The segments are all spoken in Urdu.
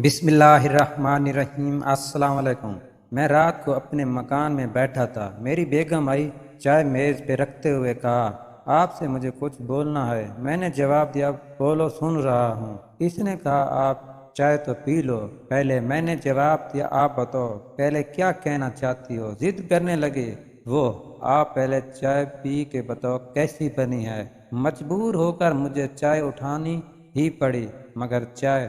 بسم اللہ الرحمن الرحیم۔ السلام علیکم۔ میں رات کو اپنے مکان میں بیٹھا تھا، میری بیگم آئی، چائے میز پہ رکھتے ہوئے کہا آپ سے مجھے کچھ بولنا ہے۔ میں نے جواب دیا بولو، سن رہا ہوں۔ اس نے کہا آپ چائے تو پی لو پہلے۔ میں نے جواب دیا آپ بتاؤ پہلے کیا کہنا چاہتی ہو۔ ضد کرنے لگے وہ، آپ پہلے چائے پی کے بتاؤ کیسی بنی ہے۔ مجبور ہو کر مجھے چائے اٹھانی ہی پڑی، مگر چائے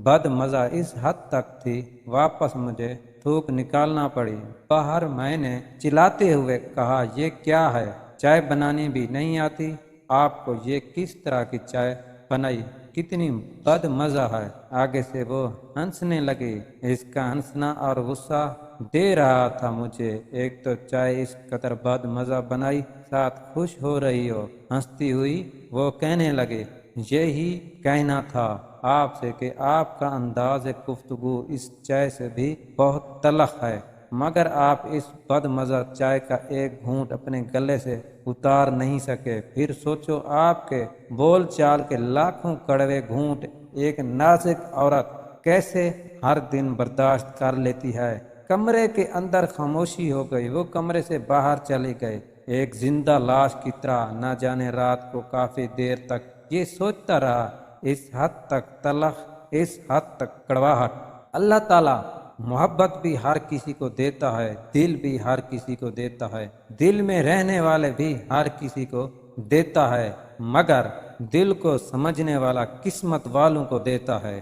بد مزہ اس حد تک تھی واپس مجھے تھوک نکالنا پڑی۔ باہر میں نے چلاتے ہوئے کہا یہ کیا ہے، چائے بنانی بھی نہیں آتی آپ کو؟ یہ کس طرح کی چائے بنائی، کتنی بد مزہ ہے۔ آگے سے وہ ہنسنے لگی، اس کا ہنسنا اور غصہ دے رہا تھا مجھے۔ ایک تو چائے اس قدر بد مزہ بنائی، ساتھ خوش ہو رہی ہو۔ ہنستی ہوئی وہ کہنے لگے یہی کہنا تھا آپ سے کہ آپ کا انداز گفتگو اس چائے سے بھی بہت تلخ ہے، مگر آپ اس بد مزہ چائے کا ایک گھونٹ اپنے گلے سے اتار نہیں سکے۔ پھر سوچو آپ کے بول چال کے لاکھوں کڑوے گھونٹ ایک نازک عورت کیسے ہر دن برداشت کر لیتی ہے۔ کمرے کے اندر خاموشی ہو گئی، وہ کمرے سے باہر چلے گئے ایک زندہ لاش کی طرح۔ نہ جانے رات کو کافی دیر تک یہ سوچتا رہا، اس حد تک تلخ، اس حد تک کڑواہٹ۔ اللہ تعالیٰ محبت بھی ہر کسی کو دیتا ہے، دل بھی ہر کسی کو دیتا ہے، دل میں رہنے والے بھی ہر کسی کو دیتا ہے، مگر دل کو سمجھنے والا قسمت والوں کو دیتا ہے۔